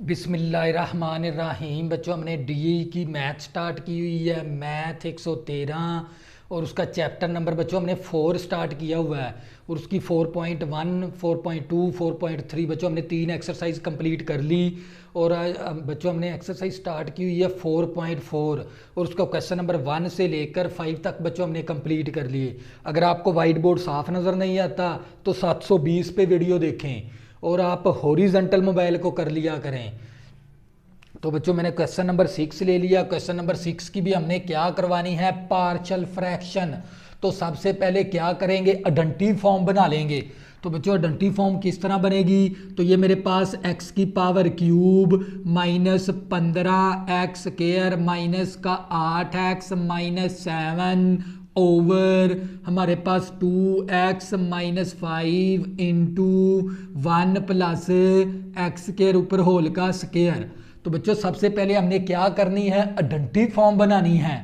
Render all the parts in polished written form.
बिस्मिल्लाहिर्रहमानिर्रहीम। बच्चों, हमने डी की मैथ स्टार्ट की हुई है, मैथ 113, और उसका चैप्टर नंबर बच्चों हमने 4 स्टार्ट किया हुआ है, और उसकी 4.1, 4.2, 4.3 बच्चों हमने 3 एक्सरसाइज कंप्लीट कर ली। और बच्चों हमने एक्सरसाइज स्टार्ट की हुई है 4.4, और उसका क्वेश्चन नंबर 1 से लेकर 5 तक बच्चों हमने कंप्लीट कर लिए। अगर आपको वाइट बोर्ड साफ नज़र नहीं आता तो 720 पे वीडियो देखें, और आप हॉरिजॉन्टल मोबाइल को कर लिया करें। तो बच्चों, मैंने क्वेश्चन नंबर 6 ले लिया। क्वेश्चन नंबर 6 की भी हमने क्या करवानी है, पार्शियल फ्रैक्शन। तो सबसे पहले क्या करेंगे, आइडेंटिटी फॉर्म बना लेंगे। तो बच्चों, आइडेंटिटी फॉर्म किस तरह बनेगी, तो ये मेरे पास x की power cube minus 15x² minus का 8x माइनस 7 ओवर हमारे पास 2x minus 5 into 1 plus x के ऊपर होल का स्केयर। तो बच्चों, सबसे पहले हमने क्या करनी है, आइडेंटिटी फॉर्म बनानी है।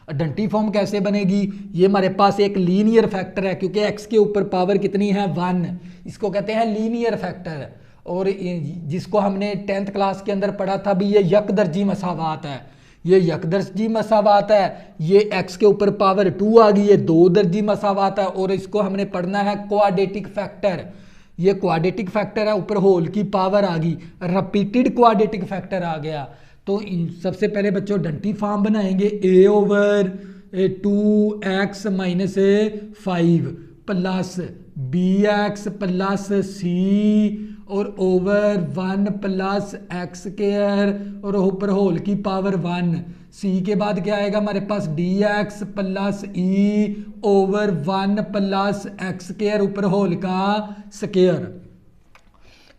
आइडेंटिटी फॉर्म कैसे बनेगी, ये हमारे पास एक लीनियर फैक्टर है, क्योंकि x के ऊपर पावर कितनी है, 1। इसको कहते हैं लीनियर फैक्टर। और जिसको हमने 10th क्लास के अंदर पढ़ा था भी, ये यकदर्जी मसावात है। ये यकदर्जी मसावात है। ये x के ऊपर पावर 2 आ गई, ये 2 दर्जी मसावात है। और इसको हमने पढ़ना है क्वाड्रेटिक फैक्टर। ये क्वाड्रेटिक फैक्टर है, ऊपर होल की पावर आ गई, रिपीटेड क्वाड्रेटिक फैक्टर आ गया। तो सबसे पहले बच्चों आइडेंटिटी फॉर्म बनाएंगे, a over 2x minus 5 plus bx plus c और ओवर 1 प्लस x² और ऊपर होल की पावर 1। c के बाद क्या आएगा हमारे पास, dx plus e over 1 plus x² ऊपर होल का स्केयर।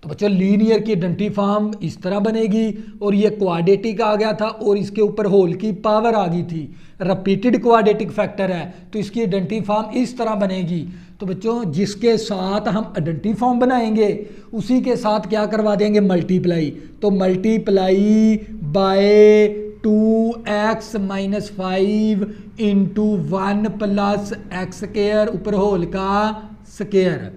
तो बच्चों, लीनियर की आइडेंटिटी फॉर्म इस तरह बनेगी, और ये क्वाड्रेटिक आ गया था और इसके ऊपर होल की पावर आ गई थी, रिपीटेड क्वाड्रेटिक फैक्टर है, तो इसकी आइडेंटिटी फॉर्म इस तरह बनेगी। तो बच्चों, जिसके साथ हम आइडेंटिटी फॉर्म बनाएंगे उसी के साथ क्या करवा देंगे, मल्टीप्लाई। तो multiply by 2x minus 5 into 1 plus x² ऊपर होल का स्केयर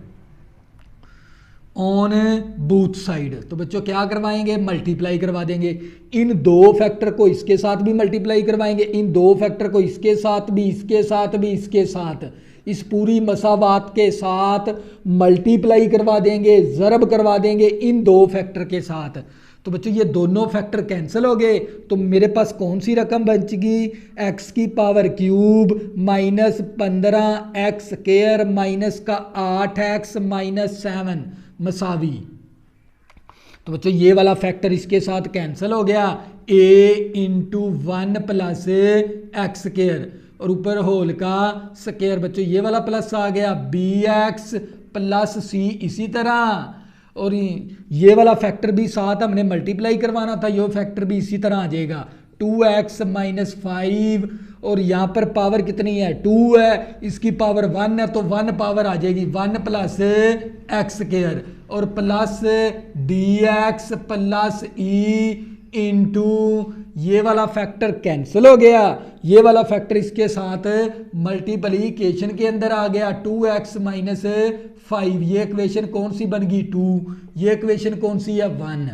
ऑन बोथ साइड। तो बच्चों क्या करवाएंगे, मल्टीप्लाई करवा देंगे। इन दो फैक्टर को इसके साथ भी मल्टीप्लाई करवाएंगे, इन दो फैक्टर को इसके साथ भी, इसके साथ भी, इसके साथ, इस पूरी मसावात के साथ मल्टीप्लाई करवा देंगे, ज़रब करवा देंगे इन दो फैक्टर के साथ। तो बच्चों, ये दोनों फैक्टर कैंसिल हो गए, तो मेरे पास कौन सी रकम बचेगी, x की power cube minus 15x² minus का 8x माइनस 7 मसावी। तो बच्चों, ये वाला फैक्टर इसके साथ कैंसिल हो गया, a इंटू 1 प्लस x² और ऊपर होल का स्केयर। बच्चों, ये वाला प्लस आ गया, bx प्लस c इसी तरह, और ये वाला फैक्टर भी साथ हमने मल्टीप्लाई करवाना था, ये फैक्टर भी इसी तरह आ जाएगा, 2x माइनस 5 और यहाँ पर पावर कितनी है, 2 है, इसकी पावर 1 है, तो 1 पावर आ जाएगी 1 प्लस x² और plus dx plus e into ये वाला फैक्टर कैंसिल हो गया, ये वाला फैक्टर इसके साथ मल्टीप्लिकेशन के अंदर आ गया, 2x माइनस 5। ये इक्वेशन कौन सी बन गई, 2। ये इक्वेशन कौन सी है, 1।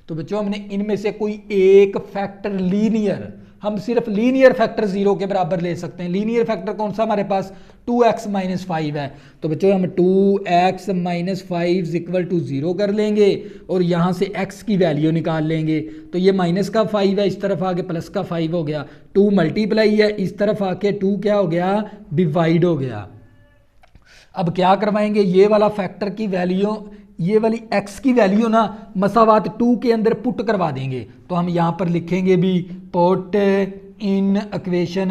तो बच्चों, हमने इनमें से कोई एक फैक्टर लीनियर, हम सिर्फ लीनियर फैक्टर 0 के बराबर ले सकते हैं। लीनियर फैक्टर कौन सा हमारे पास, 2x माइनस 5 है। तो बच्चों, हम 2x माइनस 5 इक्वल टू 0 कर लेंगे और यहाँ से x की वैल्यू निकाल लेंगे। तो ये माइनस का 5 है, इस तरफ आके प्लस का 5 हो गया, 2 मल्टीप्लाई है, इस तरफ आके 2 क्या हो गया, डिवाइड हो गया। अब क्या करवाएंगे, ये वाला फैक्टर की वैल्यू, ये वाली x की वैल्यू ना मसावात 2 के अंदर पुट करवा देंगे। तो हम यहाँ पर लिखेंगे भी पुट इन इक्वेशन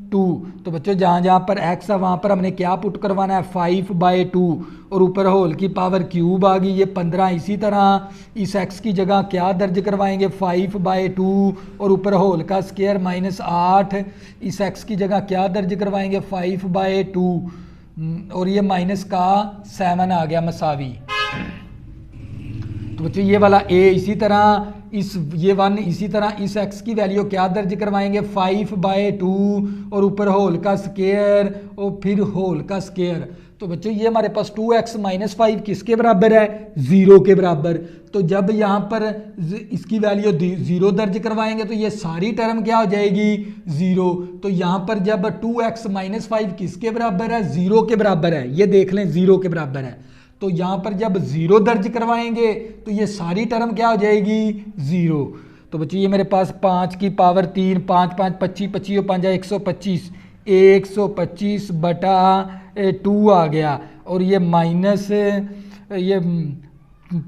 2। तो बच्चों, जहाँ जहाँ पर x है वहाँ पर हमने क्या पुट करवाना है, 5/2 और ऊपर होल की पावर क्यूब आ गई, ये 15। इसी तरह इस x की जगह क्या दर्ज करवाएंगे, 5/2 और ऊपर होल का स्केयर माइनस 8। इस x की जगह क्या दर्ज करवाएंगे, 5/2 और ये माइनस का 7 आ गया मसावी। तो बच्चों, ये वाला a इसी तरह, ये 1 इसी तरह, इस x की वैल्यू क्या दर्ज करवाएंगे, 5/2 और ऊपर होल का स्केयर और फिर होल का स्केयर। तो बच्चों ये हमारे पास 2x माइनस 5 किसके बराबर है, 0 के बराबर। तो जब यहाँ पर इसकी वैल्यू 0 दर्ज करवाएंगे तो ये सारी टर्म क्या हो जाएगी, 0। तो यहाँ पर जब 2x माइनस 5 किसके बराबर है, 0 के बराबर है, ये देख लें 0 के बराबर है। तो यहाँ पर जब 0 दर्ज करवाएंगे तो ये सारी टर्म क्या हो जाएगी, 0। तो बच्चों ये मेरे पास 5 की पावर 3, 5 5 25, 25 और 5 125, 125 बटा 2 आ गया। और ये माइनस ये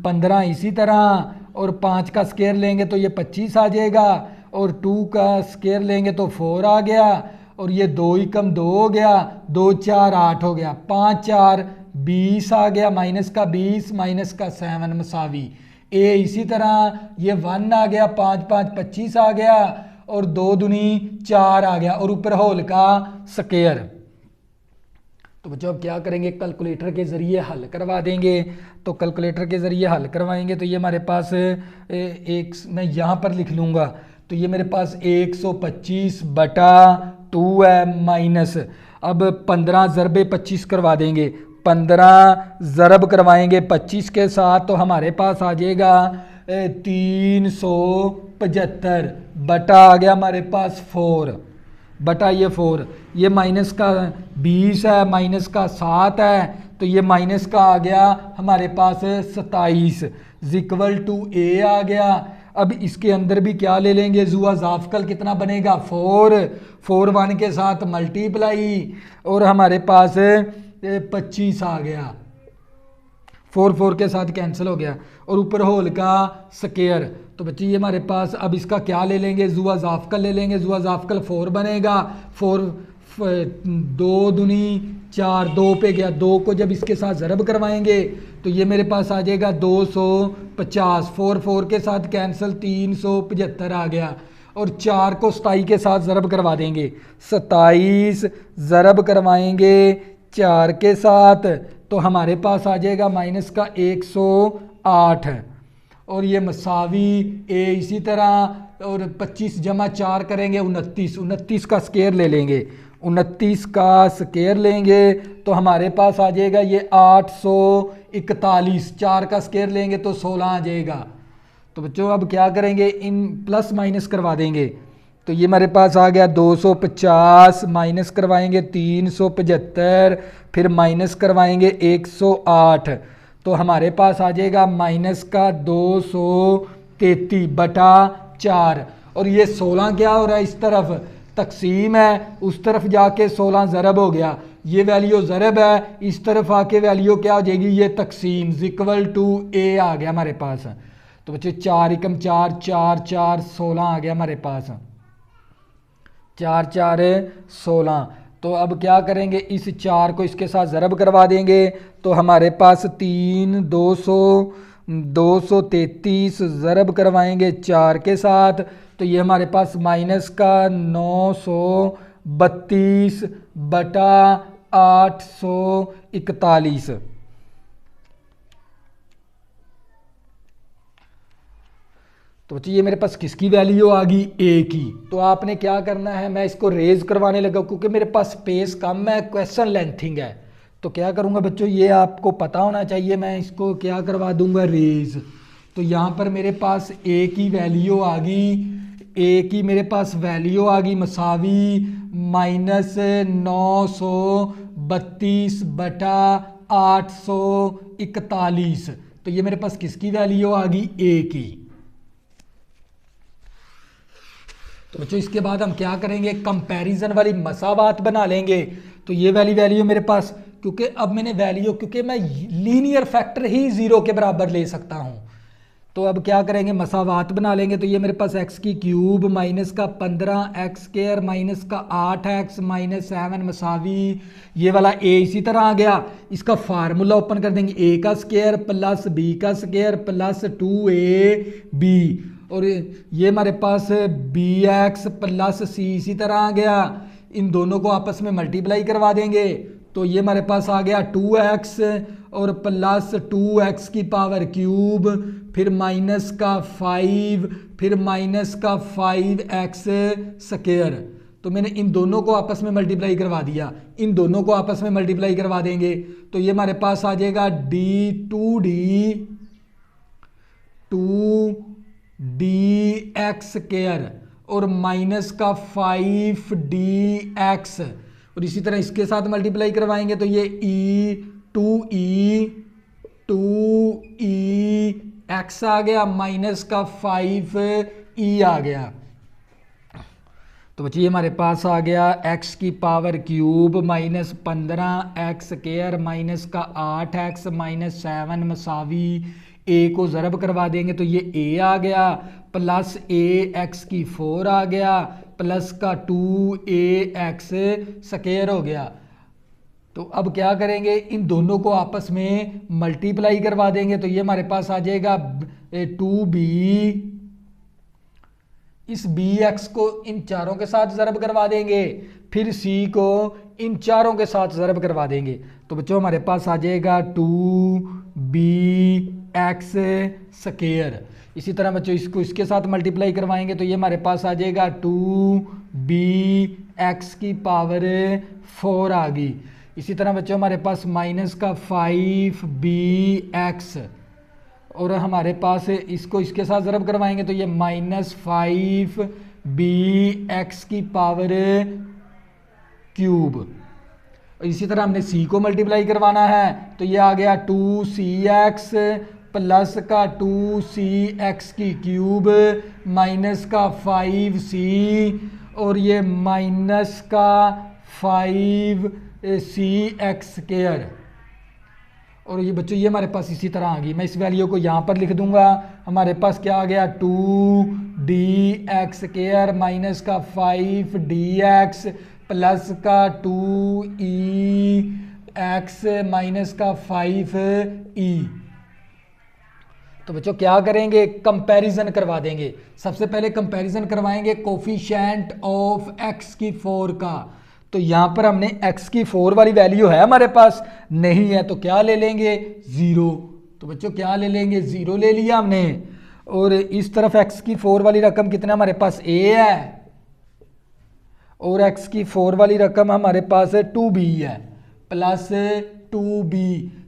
15 इसी तरह, और 5 का स्क्वायर लेंगे तो ये 25 आ जाएगा, और 2 का स्क्वायर लेंगे तो 4 आ गया, और ये 2 ही कम 2 हो गया, 2 4 8 हो गया, 5 4 20 आ गया, माइनस का 20 माइनस का 7 मसावी ए। इसी तरह ये 1 आ गया, 5 5 25 आ गया, और 2 दूनी 4 आ गया, और ऊपर होल का स्क्वायर। तो बच्चों अब क्या करेंगे, कैलकुलेटर के ज़रिए हल करवा देंगे। तो कैलकुलेटर के ज़रिए हल करवाएंगे तो ये हमारे पास मैं यहाँ पर लिख लूँगा, तो ये मेरे पास 125 बटा 2 है, माइनस अब 15 ज़रबे 25 करवा देंगे, 15 ज़रब करवाएंगे 25 के साथ, तो हमारे पास आ जाएगा 375 बटा आ गया हमारे पास 4 बटा ये 4, ये माइनस का 20 है, माइनस का 7 है, तो ये माइनस का आ गया हमारे पास 27 इक्वल टू ए आ गया। अब इसके अंदर भी क्या ले लेंगे, जुआ जाफकल कितना बनेगा, 4 1 के साथ मल्टीप्लाई, और हमारे पास 25 आ गया, 4 के साथ कैंसिल हो गया, और ऊपर होल का स्क्वायर। तो बच्चे ये हमारे पास अब इसका क्या ले लेंगे, जुआ जाफकल ले लेंगे, जुआ जाफकल 4 बनेगा, 4 2 दूनी 4, 2 पे गया, 2 को जब इसके साथ ज़रब करवाएंगे तो ये मेरे पास आ जाएगा 250, 4 के साथ कैंसिल, 375 आ गया, और 4 को 27 के साथ ज़रब करवा देंगे, 27 ज़रब करवाएंगे 4 के साथ, तो हमारे पास आ जाएगा माइनस का 108, और ये मसावी ए इसी तरह, और 25 जमा 4 करेंगे 29 का स्क्वायर ले लेंगे, 29 का स्क्वायर लेंगे तो हमारे पास आ जाएगा ये 841, 4 का स्क्वायर लेंगे तो 16 आ जाएगा। तो बच्चों अब क्या करेंगे, इन प्लस माइनस करवा देंगे, तो ये हमारे पास आ गया 250, माइनस करवाएंगे 375, फिर माइनस करवाएंगे 108, तो हमारे पास आ जाएगा माइनस का 233 बटा 4, और ये 16 क्या हो रहा है, इस तरफ तकसीम है, उस तरफ जाके 16 ज़रब हो गया, ये वैल्यू ज़रब है, इस तरफ आके वैल्यू क्या हो जाएगी, ये तकसीम इक्वल टू ए आ गया हमारे पास। तो बच्चे 4 एकम 4, 4 4 16 आ गया हमारे पास, 4 4 16। तो अब क्या करेंगे, इस 4 को इसके साथ ज़रब करवा देंगे, तो हमारे पास 233 ज़रब करवाएंगे 4 के साथ, तो ये हमारे पास माइनस का 932 बटा 841। तो बच्चे ये मेरे पास किसकी वैल्यू आ गई, ए की। तो आपने क्या करना है, मैं इसको रेज करवाने लगा क्योंकि मेरे पास स्पेस कम है, क्वेश्चन लेंथिंग है, तो क्या करूँगा बच्चों, ये आपको पता होना चाहिए, मैं इसको क्या करवा दूंगा, रेज। तो यहाँ पर मेरे पास ए की वैल्यू आ गई, ए की मेरे पास वैल्यू आ गई मसावी माइनस 932 बटा 841। तो ये मेरे पास किसकी वैल्यू आ गई, ए की। तो बच्चों इसके बाद हम क्या करेंगे, कंपैरिजन वाली मसावात बना लेंगे। तो ये वाली वैल्यू मेरे पास, क्योंकि अब मैंने वैल्यू, क्योंकि मैं लीनियर फैक्टर ही 0 के बराबर ले सकता हूँ, तो अब क्या करेंगे, मसावात बना लेंगे। तो ये मेरे पास x की क्यूब माइनस का 15x स्क्वायर माइनस का 8x माइनस 7 मसावी, ये वाला a इसी तरह आ गया। इसका फार्मूला ओपन कर देंगे, a का स्क्वायर प्लस b का स्क्वायर प्लस 2ab, और ये हमारे पास bx प्लस c इसी तरह आ गया। इन दोनों को आपस में मल्टीप्लाई करवा देंगे, तो ये हमारे पास आ गया 2x और प्लस 2x की पावर क्यूब, फिर माइनस का 5, फिर माइनस का 5x स्क्वायर। तो मैंने इन दोनों को आपस में मल्टीप्लाई करवा दिया, इन दोनों को आपस में मल्टीप्लाई करवा देंगे तो ये हमारे पास आ जाएगा टू डी एक्स स्क्वायर और माइनस का 5dx, और इसी तरह इसके साथ मल्टीप्लाई करवाएंगे तो ये टू ई एक्स आ गया माइनस का 5e आ गया। तो बच्चे ये हमारे पास आ गया x की power cube minus 15x square minus का 8x माइनस 7 मसावी a को ज़रब करवा देंगे तो ये a आ गया प्लस ax की 4 आ गया प्लस का 2ax स्क्वायर हो गया। तो अब क्या करेंगे, इन दोनों को आपस में मल्टीप्लाई करवा देंगे तो ये हमारे पास आ जाएगा 2b, इस bx को इन चारों के साथ ज़रब करवा देंगे, फिर c को इन चारों के साथ ज़रब करवा देंगे तो बच्चों हमारे पास आ जाएगा 2bx स्क्वायर। इसी तरह बच्चों इसको इसके साथ मल्टीप्लाई करवाएंगे तो ये हमारे पास आ जाएगा 2bx की पावर 4 आ गई। इसी तरह बच्चों हमारे पास माइनस का 5bx और हमारे पास इसको इसके साथ ज़रब करवाएंगे तो ये माइनस 5bx की पावर क्यूब। इसी तरह हमने c को मल्टीप्लाई करवाना है तो ये आ गया 2cx प्लस का 2cx की क्यूब माइनस का 5c और ये माइनस का 5cx स्क्वायर। और ये बच्चों ये हमारे पास इसी तरह आ गई, मैं इस वैल्यू को यहाँ पर लिख दूंगा। हमारे पास क्या आ गया 2dx स्क्वायर माइनस का 5dx प्लस का 2ex माइनस का 5e। तो बच्चों क्या करेंगे, कंपैरिजन करवा देंगे। सबसे पहले कंपैरिजन करवाएंगे कोफिशिएंट ऑफ x की 4 का। तो यहाँ पर हमने x की 4 वाली वैल्यू है हमारे पास, नहीं है तो क्या ले लेंगे 0। तो बच्चों क्या ले लेंगे 0 ले लिया हमने। और इस तरफ x की 4 वाली रकम कितना हमारे पास a है और x की 4 वाली रकम हमारे पास 2b है प्लस 2b।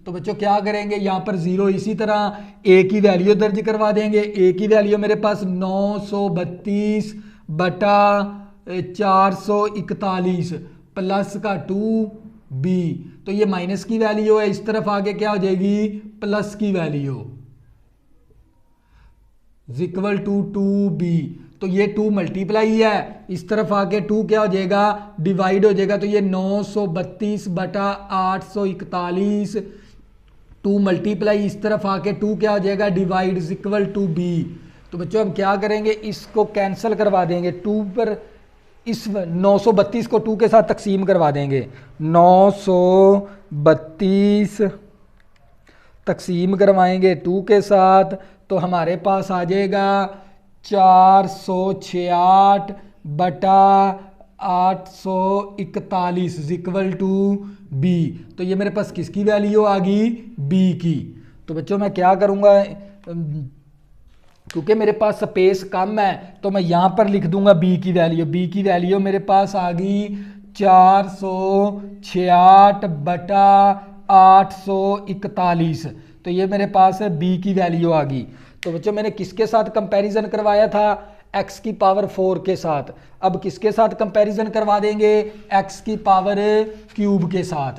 तो बच्चों क्या करेंगे यहाँ पर 0, इसी तरह a की वैल्यू दर्ज करवा देंगे। a की वैल्यू मेरे पास 932 बटा 441 प्लस का 2b। तो ये माइनस की वैल्यू है, इस तरफ आगे क्या हो जाएगी प्लस की वैल्यू इक्वल टू 2b। तो ये 2 मल्टीप्लाई है, इस तरफ आके 2 क्या हो जाएगा डिवाइड हो जाएगा। तो ये 932 बटा 841 2 मल्टीप्लाई, इस तरफ आके 2 क्या हो जाएगा डिवाइड इक्वल टू b। तो बच्चों हम क्या करेंगे इसको कैंसिल करवा देंगे, 2 पर इस 932 को 2 के साथ तकसीम करवा देंगे। 932 तकसीम करवाएंगे 2 के साथ तो हमारे पास आ जाएगा 468 बटा 841 इक्वल टू b। तो ये मेरे पास किसकी वैल्यू आ गई b की। तो बच्चों मैं क्या करूँगा, क्योंकि मेरे पास स्पेस कम है तो मैं यहाँ पर लिख दूंगा b की वैल्यू। b की वैल्यू मेरे पास आ गई 466 बटा 841। तो ये मेरे पास है b की वैल्यू आ गई। तो बच्चों मैंने किसके साथ कंपैरिजन करवाया था x की पावर 4 के साथ। अब किसके साथ कंपैरिजन करवा देंगे x की पावर क्यूब के साथ।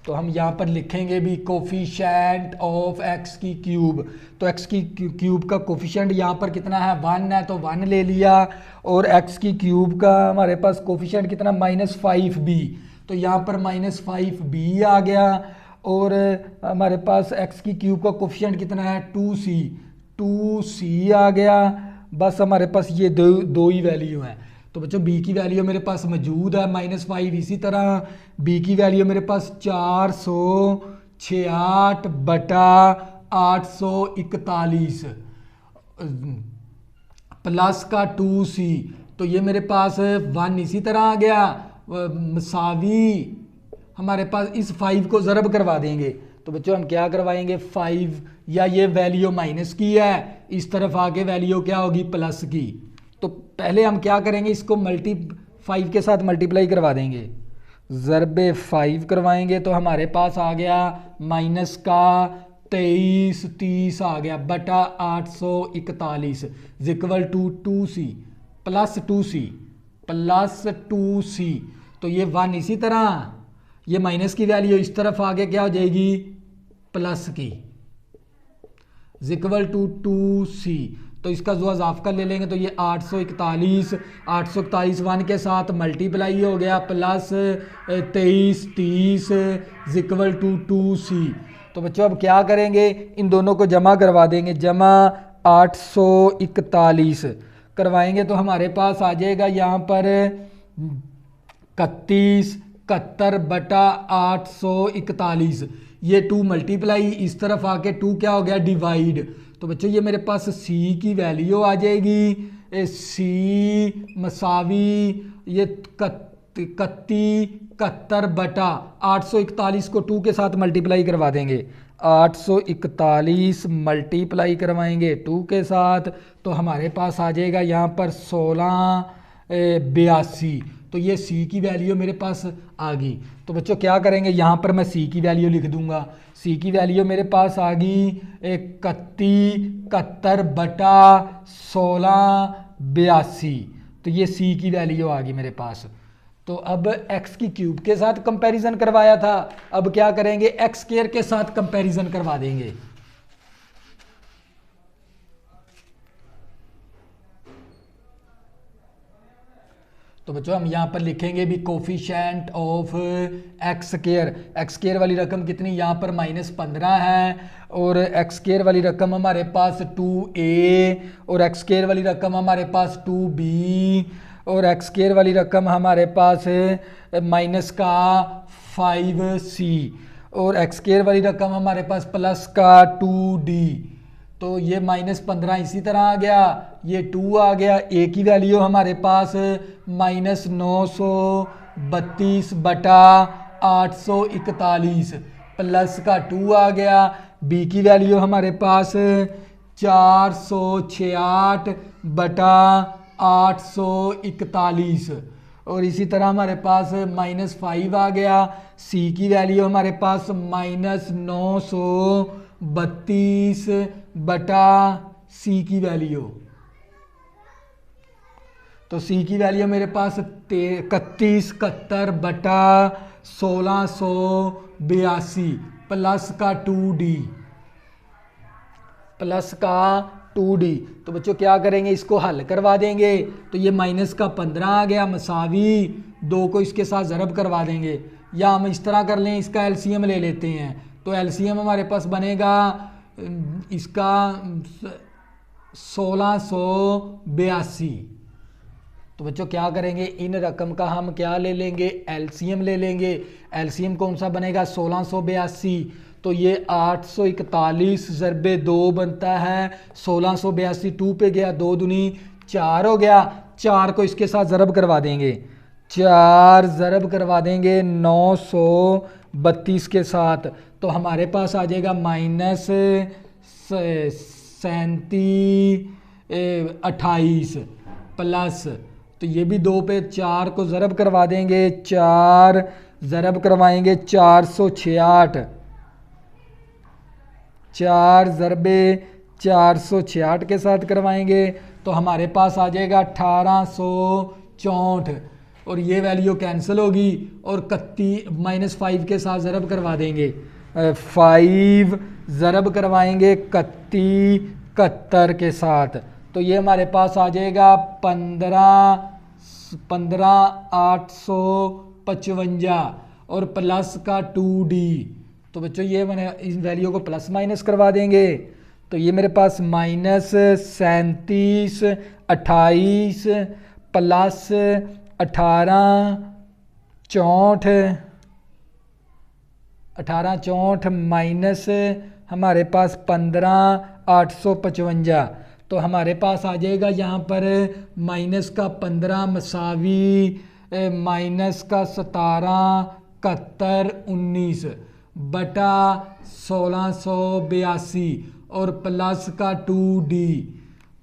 तो हम यहाँ पर लिखेंगे भी कोफिशिएंट ऑफ x की क्यूब। तो x की क्यूब का कोफिशिएंट यहाँ पर कितना है 1 है तो 1 ले लिया और x की क्यूब का हमारे पास कोफिशिएंट कितना -5b। तो यहाँ पर -5b आ गया और हमारे पास x की क्यूब का कोफिशिएंट कितना है 2c आ गया। बस हमारे पास ये दो ही वैल्यू हैं। तो बच्चों b की वैल्यू मेरे पास मौजूद है -5। इसी तरह b की वैल्यू मेरे पास 466 बटा 841 प्लस का 2c। तो ये मेरे पास 1 इसी तरह आ गया मसावी हमारे पास इस 5 को ज़रब करवा देंगे। तो बच्चों हम क्या करवाएंगे 5 या ये वैल्यू माइनस की है, इस तरफ आके वैल्यू क्या होगी प्लस की। तो पहले हम क्या करेंगे, इसको 5 के साथ मल्टीप्लाई करवा देंगे, ज़रबे 5 करवाएंगे तो हमारे पास आ गया माइनस का 23 30 आ गया बटा 841 equal to 2c plus 2c। तो ये 1 इसी तरह, ये माइनस की वैल्यू इस तरफ आगे क्या हो जाएगी, प्लस की, इक्वल टू 2c। तो इसका जो अजाफका ले लेंगे तो ये 841 1 के साथ मल्टीप्लाई हो गया प्लस 23 30 इक्वल टू 2c। तो बच्चों अब क्या करेंगे, इन दोनों को जमा करवा देंगे, जमा 841 करवाएंगे तो हमारे पास आ जाएगा यहाँ पर 71 बटा 841। ये 2 मल्टीप्लाई इस तरफ आके 2 क्या हो गया, डिवाइड। तो बच्चों ये मेरे पास c की वैल्यू आ जाएगी, c मसावी ये 71 बटा 841 को 2 के साथ मल्टीप्लाई करवा देंगे, 841 मल्टीप्लाई करवाएंगे 2 के साथ तो हमारे पास आ जाएगा यहाँ पर 1682। तो ये c की वैल्यू मेरे पास आ गई। तो बच्चों क्या करेंगे, यहाँ पर मैं c की वैल्यू लिख दूंगा, c की वैल्यू मेरे पास आ गई 71 बटा 1682। तो ये c की वैल्यू आ गई मेरे पास। तो अब x की क्यूब के साथ कंपैरिजन करवाया था, अब क्या करेंगे, x स्क्वायर के साथ कंपैरिजन करवा देंगे। तो बच्चों हम यहाँ पर लिखेंगे भी कोफिशिएंट ऑफ एक्स स्क्वायर वाली रकम कितनी, यहाँ पर -15 है और एक्स स्क्वायर वाली रकम हमारे पास 2a और एक्स स्क्वायर वाली रकम हमारे पास 2b और एक्स स्क्वायर वाली रकम हमारे पास माइनस का 5c और एक्स स्क्वायर वाली रकम हमारे पास प्लस का 2d। तो ये -15 इसी तरह आ गया, ये 2 आ गया, a की वैल्यू हमारे पास -932 बटा 841 प्लस का 2 आ गया, b की वैल्यू हमारे पास 468 बटा 841 और इसी तरह हमारे पास -5 आ गया, c की वैल्यू हमारे पास -932 बटा c की वैल्यू। तो c की वैल्यू मेरे पास 31 बटा 1682 प्लस का 2d। तो बच्चों क्या करेंगे, इसको हल करवा देंगे तो ये -15 आ गया मसावी 2 को इसके साथ ज़रब करवा देंगे, या हम इस तरह कर लें, इसका एलसीएम ले लेते हैं। तो एलसीएम हमारे पास बनेगा इसका 1682। तो बच्चों क्या करेंगे, इन रकम का हम क्या ले लेंगे, एलसीएम ले लेंगे। एलसीएम कौन सा बनेगा, 1682। तो ये 841 ज़रबे 2 बनता है 1682, 2 पे गया 2 दूनी 4 हो गया, 4 को इसके साथ ज़रब करवा देंगे, 4 ज़रब करवा देंगे 932 के साथ तो हमारे पास आ जाएगा -3728 प्लस, तो ये भी 2 पे 4 को ज़रब करवा देंगे, 4 ज़रब करवाएंगे 466, 4 ज़रबे 466 के साथ करवाएंगे तो हमारे पास आ जाएगा 1864 और ये वैल्यू कैंसिल होगी और -5 के साथ ज़रब करवा देंगे, 5 ज़रब करवाएंगे 71 के साथ तो ये हमारे पास आ जाएगा 15855 और प्लस का 2d। तो बच्चों ये मैंने इस वैल्यू को प्लस माइनस करवा देंगे तो ये मेरे पास -3728 प्लस 1864 माइनस हमारे पास 15855 तो हमारे पास आ जाएगा यहाँ पर माइनस का 15 मसावी माइनस का 17 71 19 बटा 1682 और प्लस का 2d।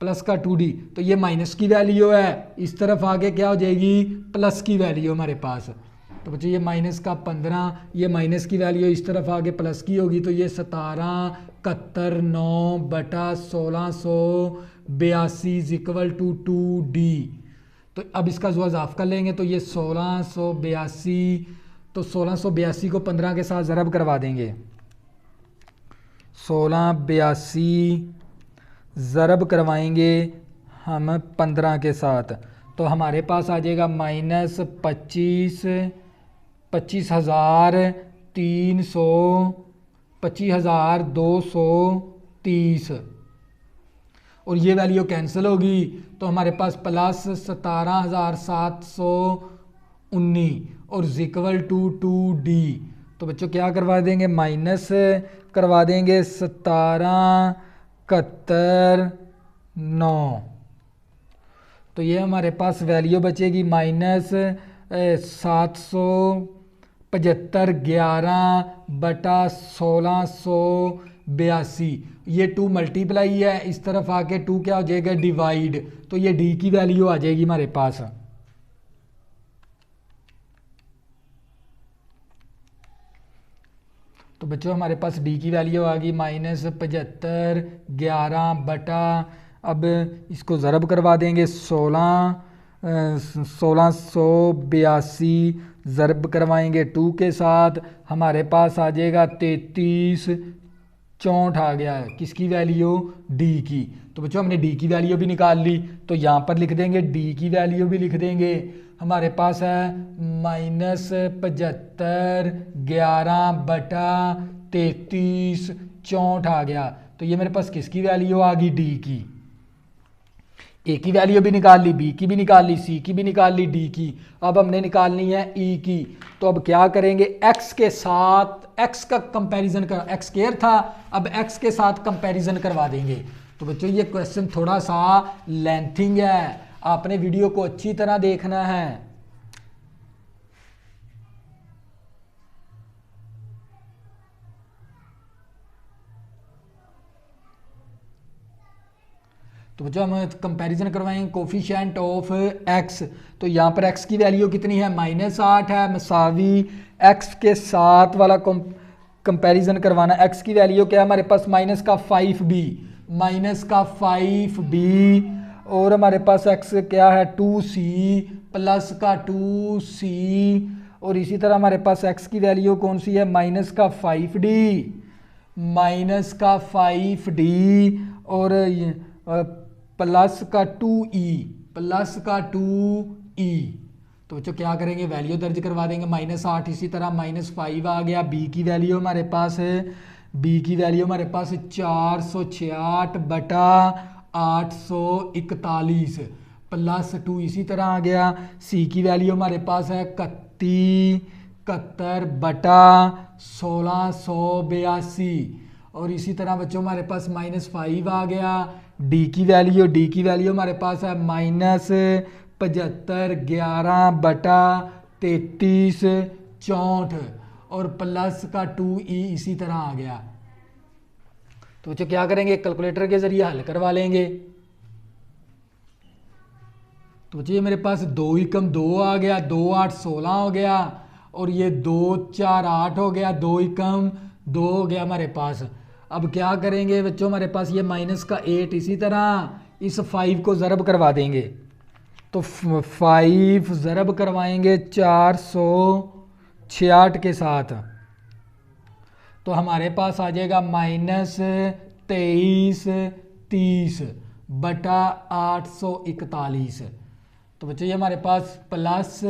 प्लस का 2D, तो ये माइनस की वैल्यू है, इस तरफ आगे क्या हो जाएगी प्लस की वैल्यू हमारे पास। तो बच्चों ये माइनस का 15, ये माइनस की वैल्यू इस तरफ आगे प्लस की होगी, तो ये 1771/9/1682 इक्वल टू 2D। तो अब इसका जो इजाफ कर लेंगे तो ये 1682, तो 1682 को 15 के साथ ज़रब करवा देंगे। 1682 ज़रब करवाएंगे हम 15 के साथ, तो हमारे पास आ जाएगा माइनस 25,230, और ये वैल्यू कैंसिल होगी, तो हमारे पास प्लस 17,719 और इक्वल टू 2D। तो बच्चों क्या करवा देंगे, माइनस करवा देंगे 17,71,9, तो ये हमारे पास वैल्यू बचेगी माइनस 775/11/1682। ये 2 मल्टीप्लाई है, इस तरफ आके 2 क्या हो जाएगा डिवाइड, तो ये डी की वैल्यू आ जाएगी हमारे पास। तो बच्चों हमारे पास डी की वैल्यू आ गई माइनस 75/11, अब इसको ज़रब करवा देंगे 1682 ज़रब करवाएंगे 2 के साथ, हमारे पास आ जाएगा 3364 आ गया है, किसकी वैल्यू डी की। तो बच्चों हमने डी की वैल्यू भी निकाल ली, तो यहाँ पर लिख देंगे डी की वैल्यू भी लिख देंगे, हमारे पास है माइनस 75/11/3364 आ गया। तो ये मेरे पास किसकी वैल्यू आ गई डी की। ए की वैल्यू भी निकाल ली, बी की भी निकाल ली, सी की भी निकाल ली, डी की। अब हमने निकालनी है ई की। तो अब क्या करेंगे, एक्स के साथ एक्स का कंपैरिजन कर, एक्स स्क्वायर था, अब एक्स के साथ कंपैरिजन करवा देंगे। तो बच्चों ये क्वेश्चन थोड़ा सा लेंथिंग है, आपने वीडियो को अच्छी तरह देखना है। तो बच्चों हम कंपैरिजन करवाएंगे कोफिशिएंट ऑफ एक्स। तो यहाँ पर एक्स की वैल्यू कितनी है, -8 है, मसावी एक्स के साथ वाला कंपैरिजन करवाना। एक्स की वैल्यू क्या है हमारे पास, -5b, -5b, और हमारे पास एक्स क्या है 2c, +2c, और इसी तरह हमारे पास एक्स की वैल्यू कौन सी है, -5d, -5d, और +2e, +2e। तो बच्चों क्या करेंगे, वैल्यू दर्ज करवा देंगे -8, इसी तरह -5 आ गया। बी की वैल्यू हमारे पास है, बी की वैल्यू हमारे पास 466/841 +2 इसी तरह आ गया। सी की वैल्यू हमारे पास है 31/1682, और इसी तरह बच्चों हमारे पास -5 आ गया। डी की वैल्यू हमारे पास है -75/11/3364, और +2e इसी तरह आ गया। तो बच्चों क्या करेंगे, कैलकुलेटर के जरिए हल करवा लेंगे। तो बच्चों ये मेरे पास 2 एकम 2 आ गया, 2 8 16 हो गया, और ये 2 4 8 हो गया, 2 एकम 2 हो गया हमारे पास। अब क्या करेंगे बच्चों, हमारे पास ये -8 इसी तरह इस 5 को ज़रब करवा देंगे। तो 5 ज़रब करवाएंगे 466 के साथ, तो हमारे पास आ जाएगा -2330/841। तो बच्चों ये हमारे पास प्लस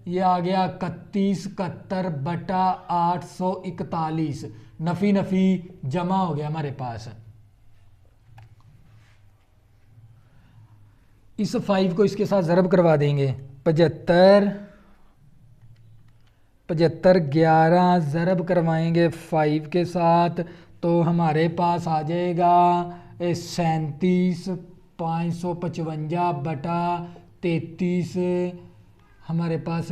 ये आ गया 3171/841, नफ़ी नफ़ी जमा हो गया हमारे पास। इस 5 को इसके साथ ज़रब करवा देंगे, 75/11 ज़रब करवाएंगे 5 के साथ, तो हमारे पास आ जाएगा 37,555/33, हमारे पास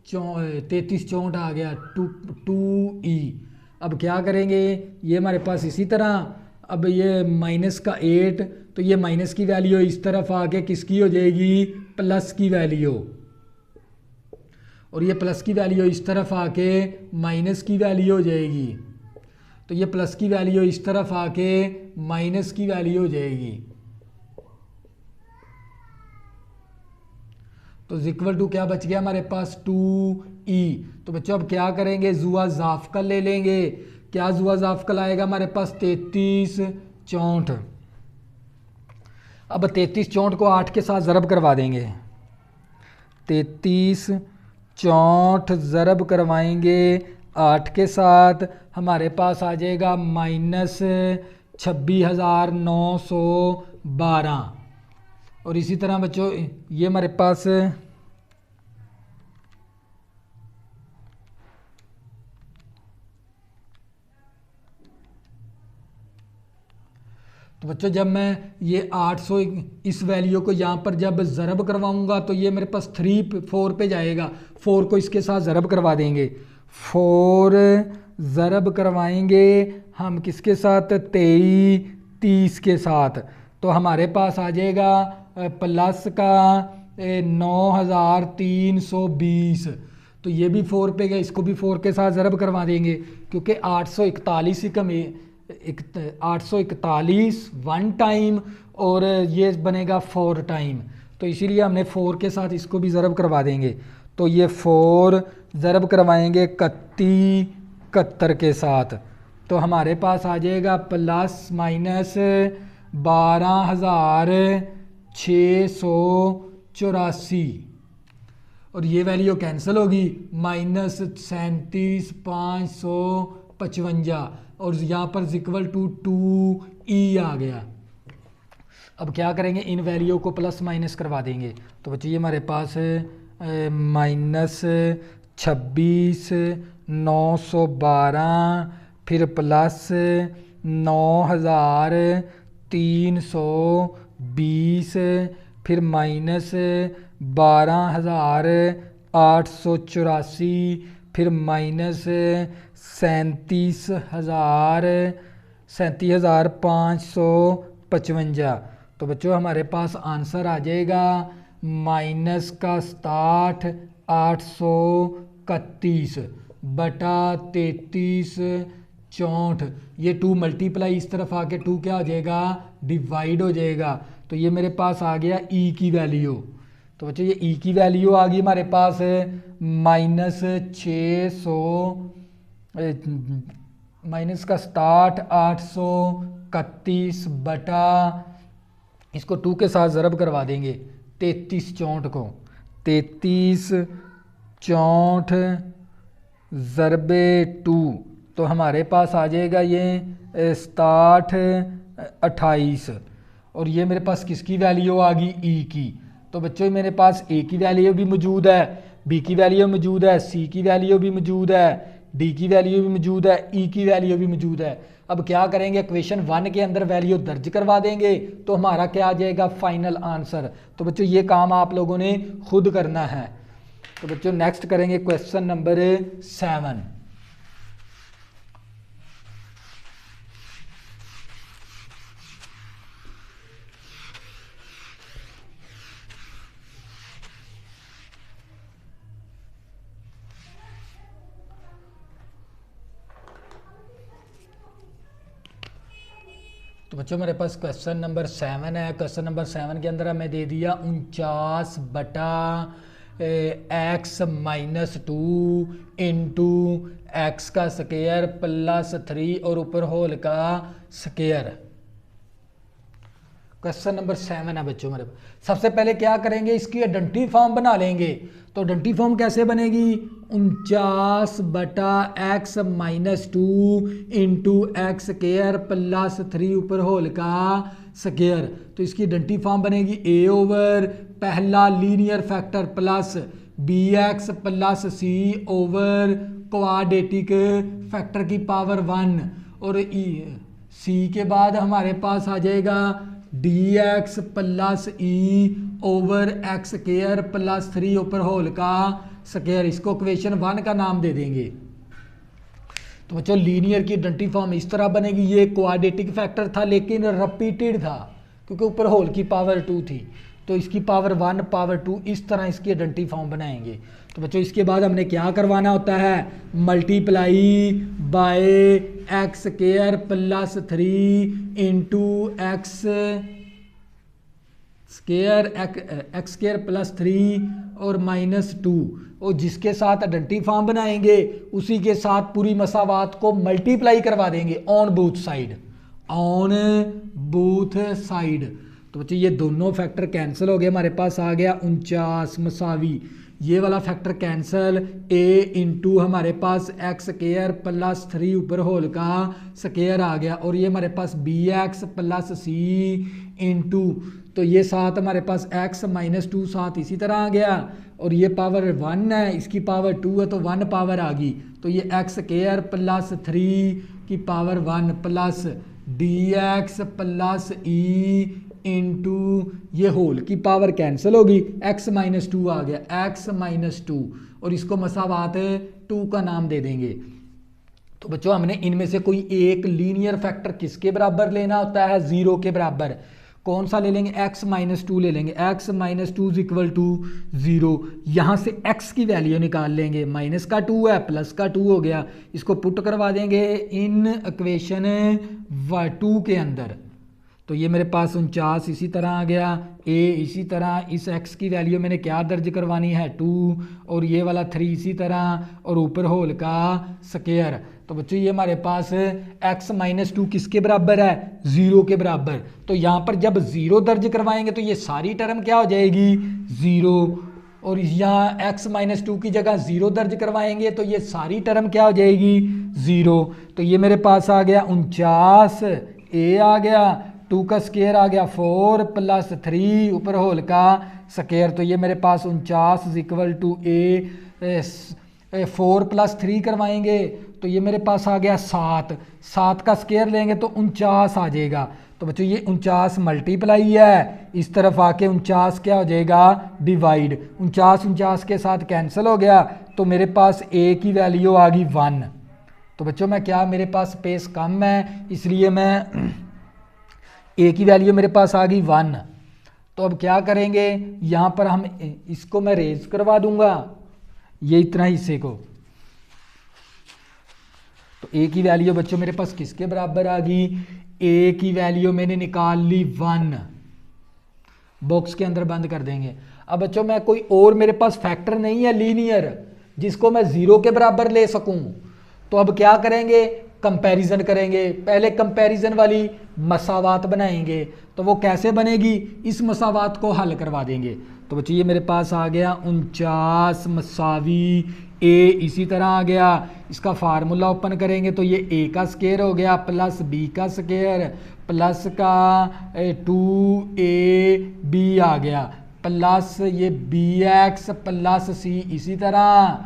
3364 आ गया 2e। अब क्या करेंगे, ये हमारे पास इसी तरह अब ये -8, तो ये माइनस की वैल्यू इस तरफ आके किसकी हो जाएगी, प्लस की वैल्यू, और ये प्लस की वैल्यू इस तरफ आके माइनस की वैल्यू हो जाएगी, तो ये प्लस की वैल्यू इस तरफ आके माइनस की वैल्यू हो जाएगी। तो इक्वल टू क्या बच गया हमारे पास, 2e। तो बच्चों अब क्या करेंगे, जुआ जाफकल ले लेंगे। क्या जुआ जाफकल आएगा हमारे पास, 33 64। अब 33 64 को 8 के साथ ज़रब करवा देंगे। 33 64 ज़रब करवाएंगे 8 के साथ, हमारे पास आ जाएगा -26,912। और इसी तरह बच्चों ये हमारे पास तो बच्चों जब मैं ये 800 इस वैल्यू को यहाँ पर जब ज़रब करवाऊंगा तो ये मेरे पास 4 पे जाएगा। 4 को इसके साथ ज़रब करवा देंगे। 4 ज़रब करवाएंगे हम किसके साथ, 30 के साथ, तो हमारे पास आ जाएगा प्लस का 9320। तो ये भी 4 पे गया, इसको भी 4 के साथ ज़रब करवा देंगे क्योंकि 841 ही कम 841 1 टाइम और ये बनेगा 4 टाइम, तो इसीलिए हमने 4 के साथ इसको भी ज़रब करवा देंगे। तो ये 4 ज़रब करवाएंगे 71 के साथ, तो हमारे पास आ जाएगा प्लस माइनस 12,684 और ये वैल्यू कैंसिल होगी, -37,555 और यहाँ पर इक्वल टू 2e आ गया। अब क्या करेंगे, इन वैल्यू को प्लस माइनस करवा देंगे। तो बच्चों ये हमारे पास -26,912 फिर प्लस 9,320 फिर माइनस 12,884 फिर माइनस 37,555। तो बच्चों हमारे पास आंसर आ जाएगा -67,831 बटा 33 64। ये 2 मल्टीप्लाई इस तरफ आके 2 क्या हो जाएगा, डिवाइड हो जाएगा। तो ये मेरे पास आ गया e की वैल्यू। तो बच्चों ये e की वैल्यू आ गई हमारे पास -600 माइनस का 831 बटा, इसको 2 के साथ ज़रब करवा देंगे 33 64 को, 33 64 ज़रबे 2, तो हमारे पास आ जाएगा ये 6728 और ये मेरे पास किसकी वैल्यू आ गई, e की। तो बच्चों मेरे पास a की वैल्यू भी मौजूद है, b की वैल्यू मौजूद है, c की वैल्यू भी मौजूद है, d की वैल्यू भी मौजूद है, e की वैल्यू भी मौजूद है। अब क्या करेंगे, इक्वेशन 1 के अंदर वैल्यू दर्ज करवा देंगे तो हमारा क्या आ जाएगा, फाइनल आंसर। तो बच्चों ये काम आप लोगों ने खुद करना है। तो बच्चों नेक्स्ट करेंगे क्वेश्चन नंबर 7। तो बच्चों मेरे पास क्वेश्चन नंबर 7 है। क्वेश्चन नंबर 7 के अंदर हमें दे दिया 49 बटा x-2 इंटू एक्स का स्क्वायर प्लस 3 और ऊपर होल का स्क्वायर। क्वेश्चन नंबर 7 है बच्चों मेरे। सबसे पहले क्या करेंगे, इसकी आइडेंटिटी फॉर्म बना लेंगे। तो आइडेंटिटी फॉर्म कैसे बनेगी, 49 बटा x-2 into x square plus 3 ऊपर होल का स्क्वायर। तो इसकी आइडेंटिटी फॉर्म बनेगी a ओवर पहला linear factor plus bx plus c over quadratic factor की पावर 1 और c के बाद हमारे पास आ जाएगा dx plus e over x square plus 3 ऊपर होल का स्क्वायर। इसको इक्वेशन 1 का नाम दे देंगे। तो बच्चों लीनियर की आइडेंटिटी फॉर्म इस तरह बनेगी, ये क्वाड्रेटिक फैक्टर था लेकिन रिपीटेड था क्योंकि ऊपर होल की पावर 2 थी, तो इसकी पावर 1 पावर 2 इस तरह इसकी आइडेंटिटी फॉर्म बनाएंगे। तो बच्चों इसके बाद हमने क्या करवाना होता है, multiply by x square plus 3 into x square x square plus 3 और माइनस 2, और जिसके साथ आइडेंटिटी फॉर्म बनाएंगे उसी के साथ पूरी मसावात को मल्टीप्लाई करवा देंगे on both side, on both side. तो बच्चे ये दोनों फैक्टर कैंसिल हो गए, हमारे पास आ गया 49 मसावी, ये वाला फैक्टर कैंसिल, a इंटू हमारे पास एक्स स्क्वायर प्लस 3 ऊपर होल का स्क्वायर आ गया, और ये हमारे पास बी एक्स प्लस सी इंटू, तो ये साथ हमारे पास x माइनस 2 साथ इसी तरह आ गया, और ये पावर 1 है इसकी पावर 2 है तो 1 पावर आ गई, तो ये एक्स स्क्वायर प्लस 3 की power 1 plus D x plus E into ये होल की पावर कैंसिल होगी, x माइनस 2 आ गया, x माइनस 2, और इसको मसावात 2 का नाम दे देंगे। तो बच्चों हमने इनमें से कोई एक लीनियर फैक्टर किसके बराबर लेना होता है, 0 के बराबर। कौन सा ले लेंगे, x माइनस 2 ले लेंगे, x minus 2 is equal to 0। यहाँ से x की वैल्यू निकाल लेंगे, माइनस का 2 है प्लस का 2 हो गया, इसको पुट करवा देंगे इन इक्वेशन 2 के अंदर, तो ये मेरे पास 49 इसी तरह आ गया, a इसी तरह, इस x की वैल्यू मैंने क्या दर्ज करवानी है 2, और ये वाला 3 इसी तरह, और ऊपर होल का स्क्वायर। तो बच्चों ये हमारे पास x माइनस 2 किसके बराबर है, 0 के बराबर। तो यहाँ पर जब 0 दर्ज करवाएंगे तो ये सारी टर्म क्या हो जाएगी 0, और यहाँ x माइनस 2 की जगह 0 दर्ज करवाएंगे तो ये सारी टर्म क्या हो जाएगी 0। तो ये मेरे पास आ गया 49, a आ गया, 2 का स्क्वायर आ गया 4 प्लस 3 ऊपर होल का स्क्वायर, तो ये मेरे पास 49 is equal to a 4 plus 3 करवाएंगे तो ये मेरे पास आ गया 7, 7 का स्क्वायर लेंगे तो 49 आ जाएगा। तो बच्चों ये 49 मल्टीप्लाई है, इस तरफ आके 49 क्या हो जाएगा डिवाइड, 49 के साथ कैंसिल हो गया, तो मेरे पास a की वैल्यू आ गई 1। तो बच्चों मैं क्या, मेरे पास स्पेस कम है इसलिए मैं a की वैल्यू मेरे पास आ गई 1। तो अब क्या करेंगे, यहाँ पर हम इसको मैं रेज करवा दूंगा ये इतना हिस्से को, तो a की वैल्यू बच्चों मेरे पास किसके बराबर आ गई, a की वैल्यू मैंने निकाल ली 1, बॉक्स के अंदर बंद कर देंगे। अब बच्चों मैं कोई और मेरे पास फैक्टर नहीं है लीनियर जिसको मैं 0 के बराबर ले सकूं, तो अब क्या करेंगे, कंपैरिजन करेंगे। पहले कंपैरिजन वाली मसावात बनाएंगे, तो वो कैसे बनेगी, इस मसावात को हल करवा देंगे। तो बच्चों ये मेरे पास आ गया 49 मसावी a इसी तरह आ गया, इसका फार्मूला ओपन करेंगे तो ये a का स्क्वायर हो गया प्लस b का स्क्वायर प्लस का 2ab आ गया प्लस ये bx प्लस c इसी तरह,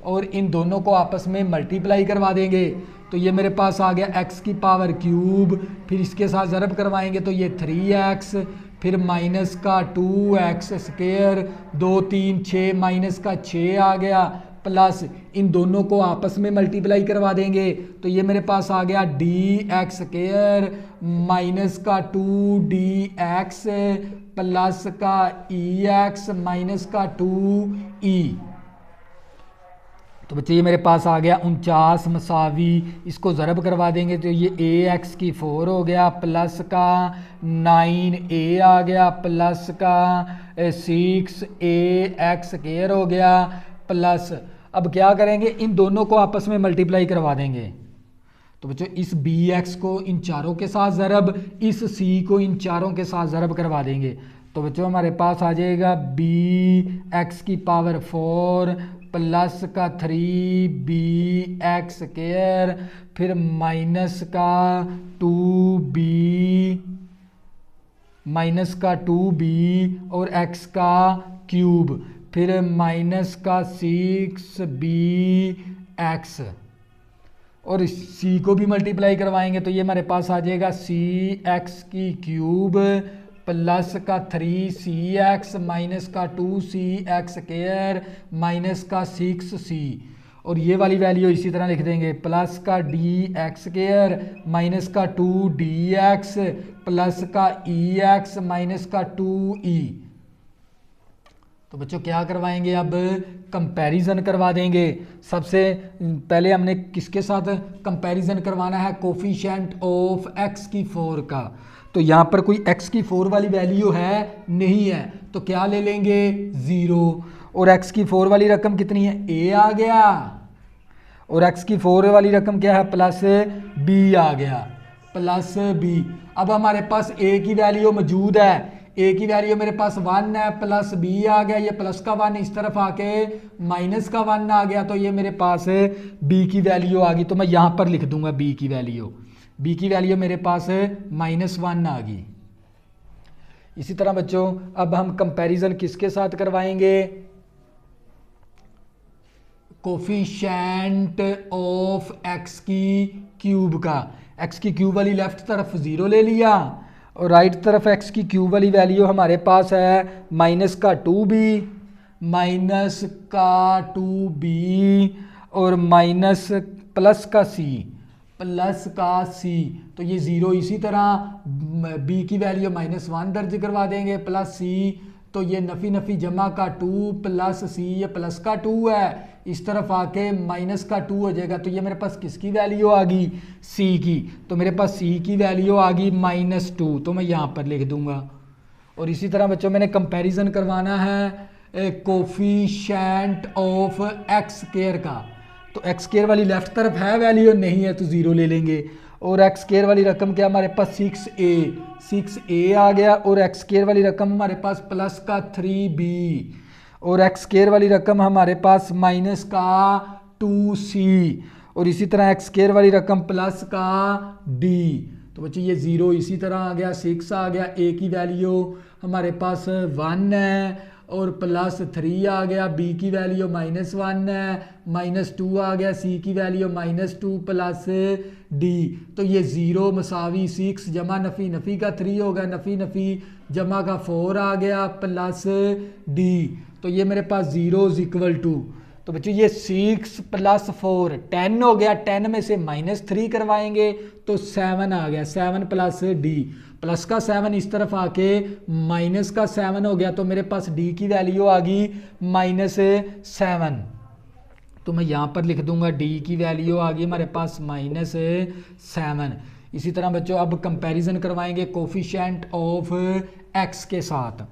और इन दोनों को आपस में मल्टीप्लाई करवा देंगे तो ये मेरे पास आ गया x की पावर क्यूब, फिर इसके साथ ज़रब करवाएंगे तो ये 3x, फिर माइनस का 2x स्क्वायर 2 3 6 माइनस का 6 आ गया, प्लस इन दोनों को आपस में मल्टीप्लाई करवा देंगे तो ये मेरे पास आ गया dx स्क्वायर माइनस का 2dx प्लस का ex माइनस का 2e। तो बच्चे ये मेरे पास आ गया 49 मसावी, इसको ज़रब करवा देंगे तो ये ax की 4 हो गया प्लस का 9a आ गया प्लस का 6ax स्क्वायर हो गया प्लस, अब क्या करेंगे, इन दोनों को आपस में मल्टीप्लाई करवा देंगे। तो बच्चों इस bx को इन चारों के साथ ज़रब, इस c को इन चारों के साथ ज़रब करवा देंगे तो बच्चों हमारे पास आ जाएगा bx की पावर 4 प्लस का 3bx स्क्वायर, फिर माइनस का 2b और x का क्यूब, फिर माइनस का 6bx, और c को भी मल्टीप्लाई करवाएंगे तो ये हमारे पास आ जाएगा cx की क्यूब प्लस का 3cx माइनस का 2cx स्क्वायर माइनस का 6c, और ये वाली वैल्यू इसी तरह लिख देंगे, प्लस का डी एक्स स्क्वायर माइनस का 2dx प्लस का एक्स माइनस का 2e। तो बच्चों क्या करवाएंगे, अब कंपैरिजन करवा देंगे। सबसे पहले हमने किसके साथ कंपैरिजन करवाना है, कोफिशिएंट ऑफ x की 4 का। तो यहाँ पर कोई x की 4 वाली वैल्यू है नहीं है, तो क्या ले लेंगे 0। और x की 4 वाली रकम कितनी है, a आ गया, और x की 4 वाली रकम क्या है, प्लस b आ गया, प्लस b। अब हमारे पास a की वैल्यू मौजूद है, a की वैल्यू मेरे पास 1 है, प्लस b आ गया, ये प्लस का 1 इस तरफ आके माइनस का 1 आ गया, तो ये मेरे पास b की वैल्यू आ गई। तो मैं यहाँ पर लिख दूंगा b की वैल्यू मेरे पास -1 आ गई। इसी तरह बच्चों अब हम कंपैरिजन किसके साथ करवाएंगे, कोफिशिएंट ऑफ x की क्यूब का। x की क्यूब वाली लेफ्ट तरफ 0 ले लिया और राइट तरफ x की क्यूब वाली वैल्यू हमारे पास है माइनस का 2b और माइनस प्लस का c। तो ये 0 इसी तरह b की वैल्यू -1 दर्ज करवा देंगे, प्लस c, तो ये नफ़ी नफ़ी जमा का 2 प्लस c, ये प्लस का 2 है, इस तरफ आके माइनस का 2 हो जाएगा। तो ये मेरे पास किसकी वैल्यू आ गई, c की। तो मेरे पास c की वैल्यू आ गई -2, तो मैं यहाँ पर लिख दूंगा। और इसी तरह बच्चों मैंने कंपैरिजन करवाना है कोफिशिएंट ऑफ x स्क्वायर का। तो x स्क्वायर वाली लेफ्ट तरफ है वैल्यू, नहीं है तो 0 ले लेंगे। और x स्क्वायर वाली रकम क्या हमारे पास 6a आ गया, और x स्क्वायर वाली रकम हमारे पास प्लस का 3b, और x स्क्वायर वाली रकम हमारे पास माइनस का 2c, और इसी तरह x स्क्वायर वाली रकम प्लस का d। तो बच्चों ये 0 इसी तरह आ गया, 6 आ गया, a की वैल्यू हमारे पास 1 है और प्लस 3 आ गया, b की वैल्यू -1 है, -2 आ गया, c की वैल्यू -2 प्लस d। तो ये 0 मसावी 6 जमा नफ़ी नफ़ी का 3 हो गया, नफ़ी नफ़ी जमा का 4 आ गया, प्लस d। तो ये मेरे पास 0 इज इक्वल टू, तो बच्चों ये 6 प्लस 4 10 हो गया, 10 में से -3 करवाएंगे तो 7 आ गया, 7 प्लस d, प्लस का 7 इस तरफ आके माइनस का 7 हो गया, तो मेरे पास d की वैल्यू आ गई -7। तो मैं यहाँ पर लिख दूंगा d की वैल्यू आ गई हमारे पास -7। इसी तरह बच्चों अब कंपैरिजन करवाएंगे कोफिशिएंट ऑफ x के साथ।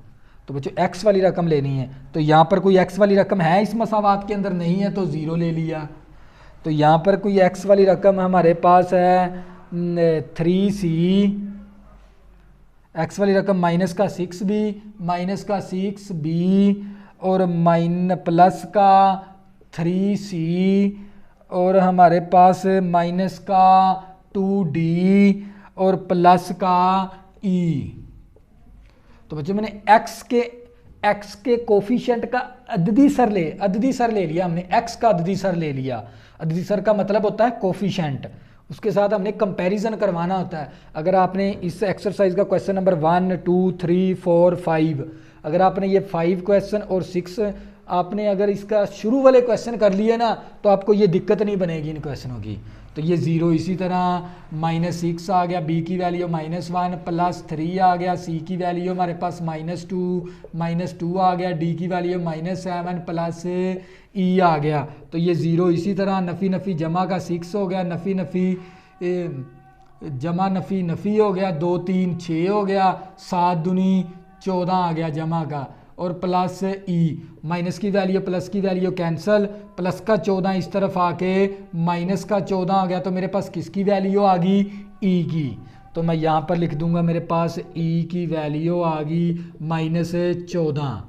तो बच्चों x वाली रकम लेनी है, तो यहाँ पर कोई x वाली रकम है इस मसावात के अंदर, नहीं है तो 0 ले लिया। तो यहाँ पर कोई x वाली रकम हमारे पास है 3c, x वाली रकम माइनस का 6b और प्लस का 3c और हमारे पास माइनस का 2d और प्लस का e। तो बच्चों मैंने x के कोफिशिएंट का अददी सर ले लिया हमने, x का अददी सर ले लिया। अददी सर का मतलब होता है कोफिशिएंट, उसके साथ हमने कंपैरिजन करवाना होता है। अगर आपने इस एक्सरसाइज का क्वेश्चन नंबर 1 2 3 4 5, अगर आपने ये 5 क्वेश्चन और 6 आपने अगर इसका शुरू वाले क्वेश्चन कर लिए ना, तो आपको ये दिक्कत नहीं बनेगी इन क्वेश्चनों की। तो ये 0 इसी तरह -6 आ गया, b की वैल्यू -1 प्लस 3 आ गया, c की वैल्यू हमारे पास -2 आ गया, d की वैल्यू -7 प्लस e आ गया। तो ये 0 इसी तरह नफ़ी नफ़ी जमा का 6 हो गया, नफ़ी नफ़ी जमा नफ़ी नफ़ी हो गया, 2 3 6 हो गया, 7 दूनी 14 आ गया जमा का, और प्लस e, माइनस की वैल्यू प्लस की वैल्यू कैंसिल, प्लस का 14 इस तरफ आके माइनस का 14 आ गया, तो मेरे पास किसकी वैल्यू आ गई e की। तो मैं यहाँ पर लिख दूंगा मेरे पास e की वैल्यू आ गई -14।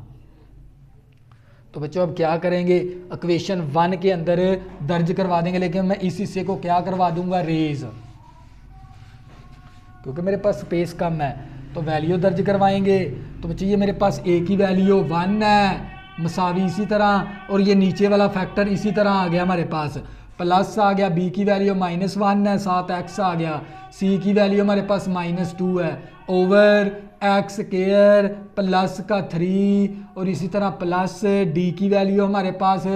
तो बच्चों अब क्या करेंगे, इक्वेशन 1 के अंदर दर्ज करवा देंगे, लेकिन मैं इस हिस्से को क्या करवा दूंगा रेज, क्योंकि मेरे पास स्पेस कम है, तो वैल्यू दर्ज करवाएंगे। तो बच्चों ये मेरे पास a की वैल्यू 1 है मसावी इसी तरह, और ये नीचे वाला फैक्टर इसी तरह आ गया हमारे पास प्लस आ गया, बी की वैल्यू -1 है, 7x आ गया, सी की वैल्यू हमारे पास -2 है, ओवर एक्स स्क्वायर प्लस का 3 और इसी तरह प्लस डी की वैल्यू हमारे पास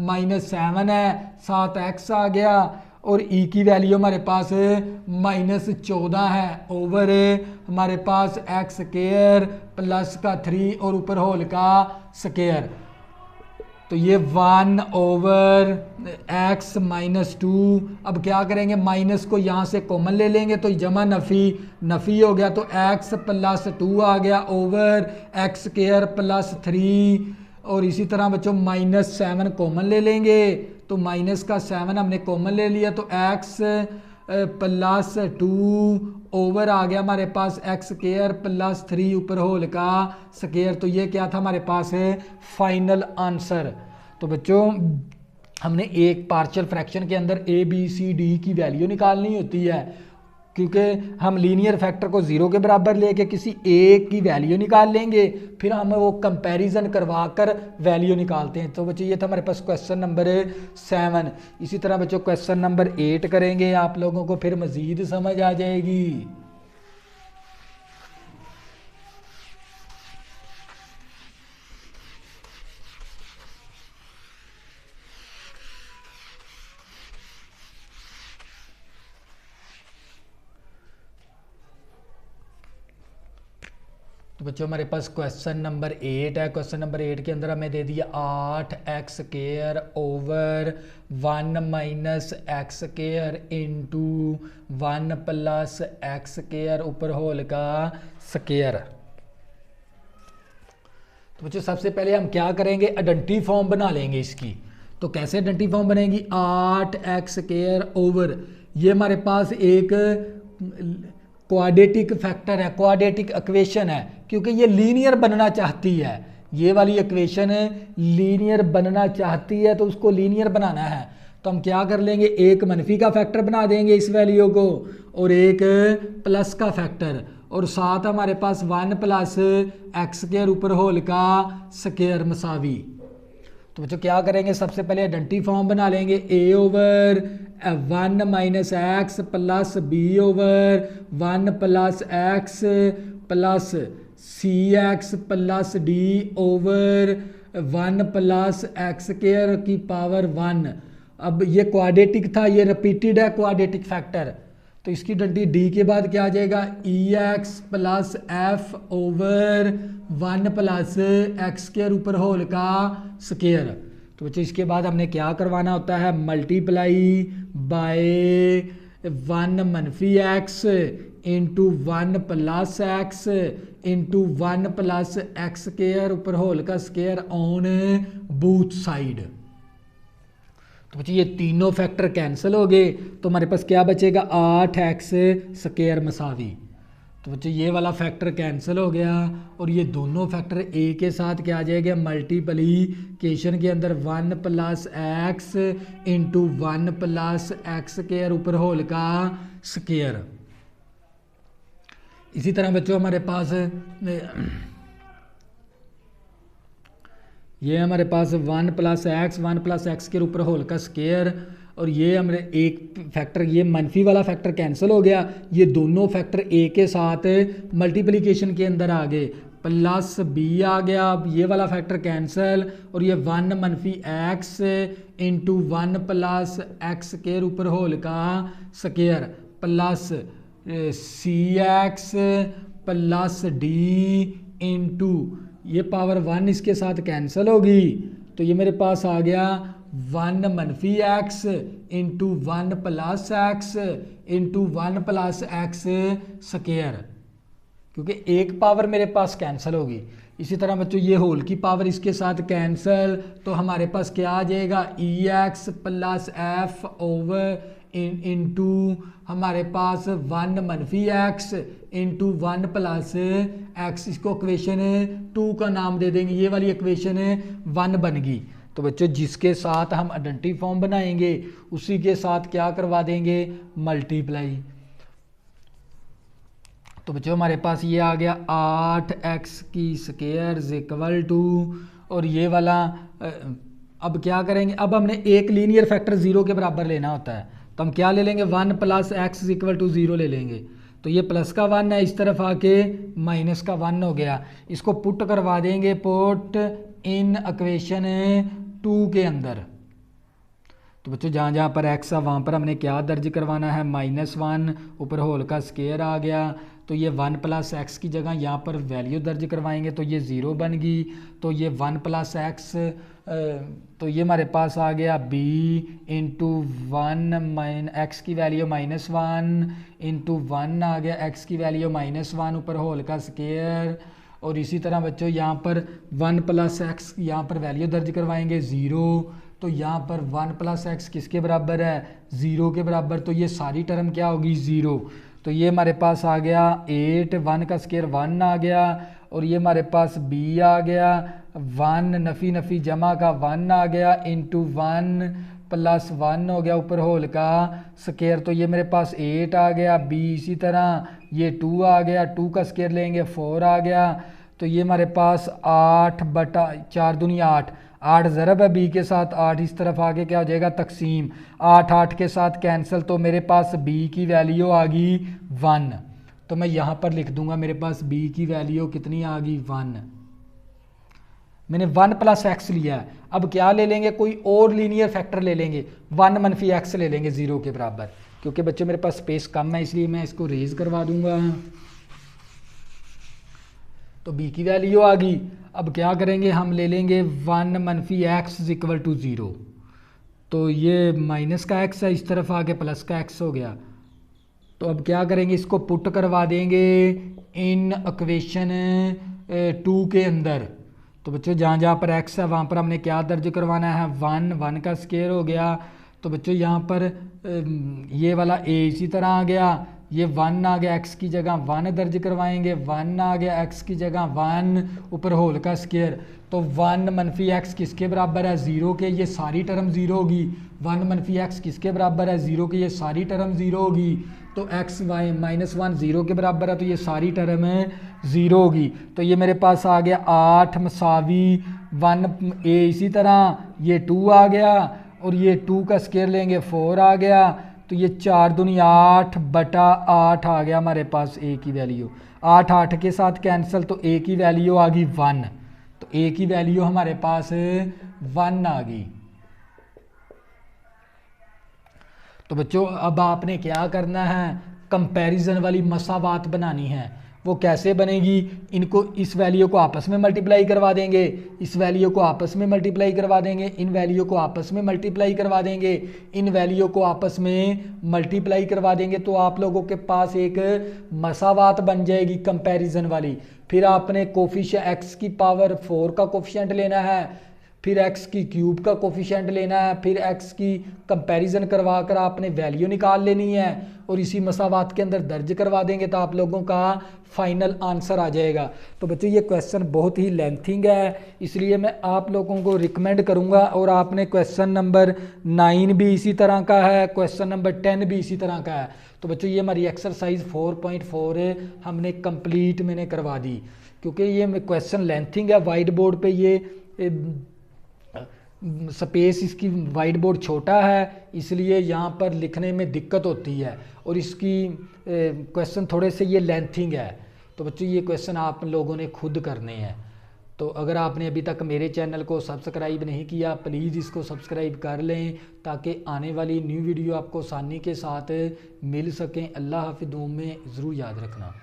-7 है, 7x आ गया और ई की वैल्यू हमारे पास -14 है, ओवर हमारे पास एक्स स्क्वायर प्लस का 3 और ऊपर होल का स्क्वायर। तो ये 1 ओवर x -2। अब क्या करेंगे, माइनस को यहाँ से कॉमन ले लेंगे तो जमा नफ़ी हो गया, तो x +2 आ गया ओवर एक्स स्क्वायर प्लस 3 और इसी तरह बच्चों -7 कॉमन ले लेंगे तो माइनस का 7 हमने कॉमन ले लिया तो x +2 ओवर आ गया हमारे पास एक्स स्क्वायर प्लस 3 ऊपर होल का स्क्वायर। तो ये क्या था हमारे पास है फाइनल आंसर। तो बच्चों हमने एक पार्शियल फ्रैक्शन के अंदर ए बी सी डी की वैल्यू निकालनी होती है, क्योंकि हम लीनियर फैक्टर को 0 के बराबर लेके किसी ए की वैल्यू निकाल लेंगे, फिर हम वो कंपैरिजन करवा कर वैल्यू निकालते हैं। तो बच्चों ये था हमारे पास क्वेश्चन नंबर 7। इसी तरह बच्चों क्वेश्चन नंबर 8 करेंगे, आप लोगों को फिर मज़ीद समझ आ जाएगी। तो बच्चों हमारे पास क्वेश्चन नंबर 8 है। क्वेश्चन नंबर 8 के अंदर हमें दे दिया 8x square over 1 - x square into 1 + x square ऊपर होल का स्क्वायर। तो बच्चों सबसे पहले हम क्या करेंगे, आइडेंटिटी फॉर्म बना लेंगे इसकी। तो कैसे आइडेंटिटी फॉर्म बनेगी, 8x स्क्वायर ओवर ये हमारे पास एक क्वाड्रेटिक फैक्टर है, क्वाड्रेटिक इक्वेशन है, क्योंकि ये लीनियर बनना चाहती है, ये वाली इक्वेशन लीनियर बनना चाहती है तो उसको लीनियर बनाना है। तो हम क्या कर लेंगे, एक मनफी का फैक्टर बना देंगे इस वैल्यू को और एक प्लस का फैक्टर और साथ हमारे पास 1 + x स्क्वायर ऊपर होल का स्क्वायर मसावी। तो बच्चों क्या करेंगे, सबसे पहले आइडेंटिटी फॉर्म बना लेंगे, a over 1 - x plus b over 1 + x plus cx plus d over 1 + x square की पावर 1। अब ये क्वाड्रेटिक था, ये रिपीटेड है क्वाड्रेटिक फैक्टर, तो इसकी आइडेंटिटी डी के बाद क्या आ जाएगा, ex plus f over 1 + x square ऊपर होल का स्क्वायर। तो बच्चों इसके बाद हमने क्या करवाना होता है, multiply by 1 - x into 1 + x into 1 + x square ऊपर होल का स्क्वायर ऑन बोथ साइड। तो बच्चों ये तीनों फैक्टर कैंसिल हो गए तो हमारे पास क्या बचेगा, 8x स्क्वायर मसावी। तो बच्चों ये वाला फैक्टर कैंसिल हो गया और ये दोनों फैक्टर a के साथ क्या आ जाएगा, मल्टीप्लिकेशन के अंदर 1 + x इंटू 1 + x स्क्वायर ऊपर होल का स्क्वायर। इसी तरह बच्चों हमारे पास ये हमारे पास 1 + x के ऊपर होल का स्क्वायर और ये हमारे एक फैक्टर, ये मनफी वाला फैक्टर कैंसिल हो गया, ये दोनों फैक्टर a के साथ मल्टीप्लिकेशन के अंदर आ गए, प्लस b आ गया, अब ये वाला फैक्टर कैंसिल और ये 1 - x इंटू 1 + x स्क्वायर ऊपर होल का square plus cx plus d into ये पावर 1 इसके साथ कैंसिल होगी तो ये मेरे पास आ गया 1 - x into 1 + x into 1 + x square, क्योंकि एक पावर मेरे पास कैंसिल होगी। इसी तरह बच्चों ये होल की पावर इसके साथ कैंसिल तो हमारे पास क्या आ जाएगा, ex plus f over into हमारे पास 1 - x इंटू 1 + x, इसको इक्वेशन 2 का नाम दे देंगे, ये वाली इक्वेशन 1 बन गई। तो बच्चों जिसके साथ हम आइडेंटिटी फॉर्म बनाएंगे उसी के साथ क्या करवा देंगे, मल्टीप्लाई। तो बच्चों हमारे पास ये आ गया 8x की स्क्वायर इक्वल टू और ये वाला अब क्या करेंगे, अब हमने एक लीनियर फैक्टर ज़ीरो के बराबर लेना होता है, तो हम क्या ले लेंगे, 1 + x = 0 ले लेंगे। तो ये प्लस का 1 है, इस तरफ आके माइनस का 1 हो गया। इसको पुट करवा देंगे, पुट इन इक्वेशन 2 के अंदर। तो बच्चों जहाँ जहाँ पर x है वहाँ पर हमने क्या दर्ज करवाना है, -1, ऊपर होल का स्केयर आ गया। तो ये 1 + x की जगह यहाँ पर वैल्यू दर्ज करवाएंगे, तो ये 0 बन गई। तो ये 1 + x, तो ये हमारे पास आ गया b × 1 x की वैल्यू -1 × 1 आ गया, x की वैल्यू -1, ऊपर होल का स्केयर। और इसी तरह बच्चों यहाँ पर 1 + x, यहाँ पर वैल्यू दर्ज करवाएंगे 0। तो यहाँ पर 1 + x किसके बराबर है, 0 के बराबर। तो ये सारी टर्म क्या होगी, 0। तो ये हमारे पास आ गया 8, 1 का स्केयर 1 आ गया। और ये हमारे पास b आ गया 1, नफ़ी नफ़ी जमा का 1 आ गया, × 1 + 1 हो गया, ऊपर होल का स्केयर। तो ये मेरे पास 8 आ गया, b इसी तरह ये 2 आ गया, 2 का स्केयर लेंगे 4 आ गया। तो ये हमारे पास 8/4 दूनी 8, 8 ज़रब है b के साथ, 8 इस तरफ आगे क्या हो जाएगा, तकसीम, 8 8 के साथ कैंसिल। तो मेरे पास b की वैल्यू आ गई 1। तो मैं यहाँ पर लिख दूंगा, मेरे पास b की वैल्यू कितनी आ गई, 1। मैंने 1 + x लिया है। अब क्या ले लेंगे, कोई और लीनियर फैक्टर ले लेंगे, 1 - x ले लेंगे 0 के बराबर। क्योंकि बच्चों मेरे पास स्पेस कम है, इसलिए मैं इसको रेज करवा दूंगा। तो b की वैल्यू आ गई। अब क्या करेंगे, हम ले लेंगे 1 - x = 0। तो ये माइनस का x है, इस तरफ आके प्लस का x हो गया। तो अब क्या करेंगे, इसको पुट करवा देंगे इन इक्वेशन 2 के अंदर। तो बच्चों जहाँ जहाँ पर x है वहाँ पर हमने क्या दर्ज करवाना है, 1, 1 का स्केयर हो गया। तो बच्चों यहाँ पर ये वाला a इसी तरह आ गया, ये 1 आ गया, x की जगह 1 दर्ज करवाएंगे, 1 आ गया, x की जगह 1, ऊपर होल का स्केयर। तो 1 - x किसके बराबर है, 0 के। ये सारी टर्म 0 होगी। 1 - x किसके बराबर है, 0 के। ये सारी टर्म 0 होगी। तो x y -1 0 के बराबर है, तो ये सारी टर्म 0 होगी। तो ये मेरे पास आ गया 8 = 1 a इसी तरह ये 2 आ गया, और ये 2 का स्केयर लेंगे 4 आ गया। तो ये 4 दूनी 8/8 आ गया हमारे पास a की वैल्यू। 8 8 के साथ कैंसिल, तो a की वैल्यू आ गई 1। तो a की वैल्यू हमारे पास 1 आ गई। तो बच्चों अब आपने क्या करना है, कंपैरिजन वाली मसावात बनानी है। वो कैसे बनेगी, इनको इस वैल्यू को आपस में मल्टीप्लाई करवा देंगे, इस वैल्यू को आपस में मल्टीप्लाई करवा देंगे, इन वैल्यू को आपस में मल्टीप्लाई करवा देंगे, इन वैल्यू को आपस में मल्टीप्लाई करवा देंगे। तो आप लोगों के पास एक मसावात बन जाएगी कंपैरिजन वाली। फिर आपने कोफिशिएंट x की पावर 4 का कोफिशिएंट लेना है, फिर x की क्यूब का कोफिशिएंट लेना है, फिर x की कंपैरिजन करवा कर आपने वैल्यू निकाल लेनी है, और इसी मसावात के अंदर दर्ज करवा देंगे, तो आप लोगों का फाइनल आंसर आ जाएगा। तो बच्चों ये क्वेश्चन बहुत ही लेंथिंग है, इसलिए मैं आप लोगों को रिकमेंड करूंगा। और आपने क्वेश्चन नंबर 9 भी इसी तरह का है, क्वेश्चन नंबर 10 भी इसी तरह का है। तो बच्चों ये हमारी एक्सरसाइज 4.4 हमने कंप्लीट मैंने करवा दी। क्योंकि ये क्वेश्चन लेंथिंग है, वाइट बोर्ड पे ये स्पेस इसकी वाइट बोर्ड छोटा है, इसलिए यहाँ पर लिखने में दिक्कत होती है, और इसकी क्वेश्चन थोड़े से ये लेंथिंग है। तो बच्चों ये क्वेश्चन आप लोगों ने खुद करने हैं। तो अगर आपने अभी तक मेरे चैनल को सब्सक्राइब नहीं किया, प्लीज़ इसको सब्सक्राइब कर लें, ताकि आने वाली न्यू वीडियो आपको आसानी के साथ मिल सकें। अल्लाह हाफ़िज़, दुआ में ज़रूर याद रखना।